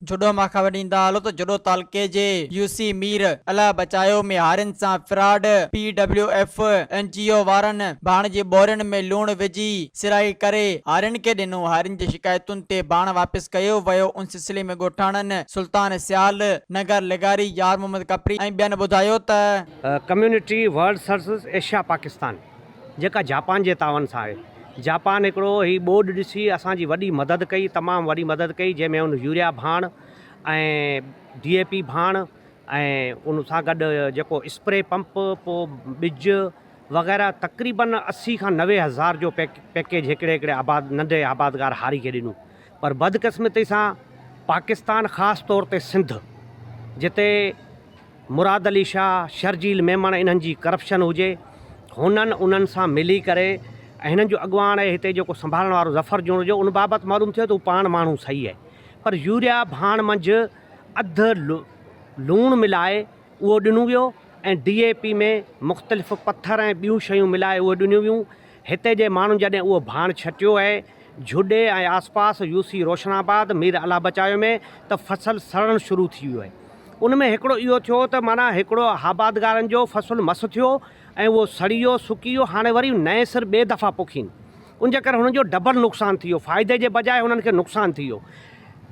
जुडो मां ख़बर ॾींदा हलो त जुडो तालके जे यूसी मीर अला बचायो में हारिन सां फ्रॉड PWF NGO वारनि भाण जे बोरियुनि में लूण विझी सिराई करे हारिन खे ॾिनो। हारिन जी शिकायतुनि ते भाण वापसि कयो वियो। उन सिलसिले में ॻोठाणनि सुल्तान सियाल नगर लिगारी यार मोहम्मद कपरी ऐं ॿियनि ॿुधायो त community world service Asia Pakistan जेका जापान जे तावन सां आहे। जापान हिकिड़ो ही बोर्ड ॾिसी असांजी वॾी मदद कई, तमामु वॾी मदद कई, जंहिंमें उन यूरिया भाण ऐं DAP भाण ऐं उन सां गॾु जेको स्प्रे पंप, पोइ ॿिज वग़ैरह तक़रीबन 80 खां 90 हज़ार जो पैकेज हिकिड़े नंढे आबादगार हारी खे ॾिनूं। पर बदकिस्मती सां पाकिस्तान ख़ासि तौर ते सिंध जिते मुराद अली शाह, शर्जील मेमन इन्हनि जी करप्शन हुजे, उन्हनि सां मिली करे ऐं हिननि जो अॻुवाण आहे हिते जेको संभालण वारो ज़फ़र जूण जो, उन बाबति मालूम थियो त हू पाण माण्हू सही आहे। पर यूरिया भाण मंझि अधु लूणु मिलाए उहो ॾिनो वियो ऐं DAP में मुख़्तलिफ़ पथर ऐं ॿियूं शयूं मिलाए उहे ॾिनियूं वियूं। हिते जे माण्हुनि जॾहिं उहो भाण छटियो आहे झुॾे ऐं आसपास UC रोशनाबाद मीर अला बचायो में, त फसल सड़णु शुरू थी वियो आहे। उन में हिकिड़ो इहो थियो त माना हिकिड़ो आबादगारनि जो फसल मस थियो ऐं उहो सड़ी वियो, सुकी वियो, हाणे वरी नए सिर ॿिए दफ़ा पोखीनि। उनजे करे हुननि जो डबल नुक़सानु थी वियो, फ़ाइदे जे बजाए हुननि खे नुक़सानु थी वियो।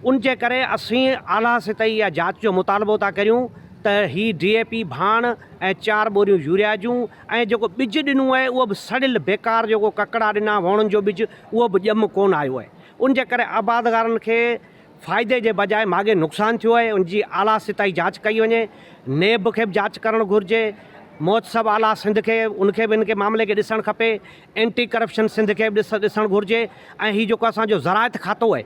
उनजे करे असीं आला सतही इहा जांच जो मुतालबो था करियूं त ही DAP भाण ऐं 4 बोरियूं यूरिया जूं ऐं जेको ॿिज ॾिनो आहे उहो बि सड़ियल बेकार जेको ककड़ा ॾिना वणनि जो ॿिज, उहो बि ॼम कोन आयो आहे। उनजे करे आबादगारनि खे फ़ाइदे जे बजाए माॻे नुक़सानु थियो आहे। उनजी आला सतही जांच कई वञे। नेब खे बि जांच करणु घुरिजे, मोहतसब आला सिंध खे उनखे बि इनके मामले खे ॾिसणु खपे, एंटी करप्शन सिंध खे बि ॾिसणु घुरिजे। ऐं हीउ जेको असांजो ज़राइत खातो आहे,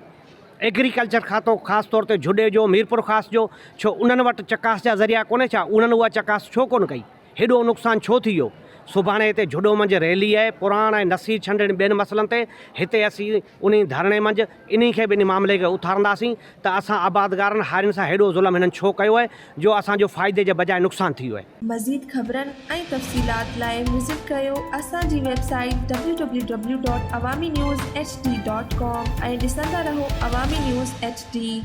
एग्रीकल्चर खातो ख़ासि तौर ते झुॾे जो, मीरपुर ख़ासि जो, छो उन्हनि वटि चकास जा ज़रिया कोन्हे छा? उन्हनि उहा चकास छो कोन कई? हेॾो नुक़सानु छो थी वियो? सुभाणे हिते झुॾो मंझि रैली आहे, पुराण ऐं नसीर छंडण ॿियनि मसइलनि ते। हिते असीं उन धरणे मंझि इन खे बि इन मामले खे उथारंदासीं त असां आबादगारनि हारियुनि सां हेॾो ज़ुल्म हिननि छो कयो आहे जो असांजो फ़ाइदे जे बजाए नुक़सानु थी वियो आहे। मज़ीद ख़बरनि ऐं तफ़सीलात लाइ विज़िट कयो असांजी वेबसाइट www.awamiNewsHD.com ऐं ॾिसंदा रहो अवामी न्यूज़ HD।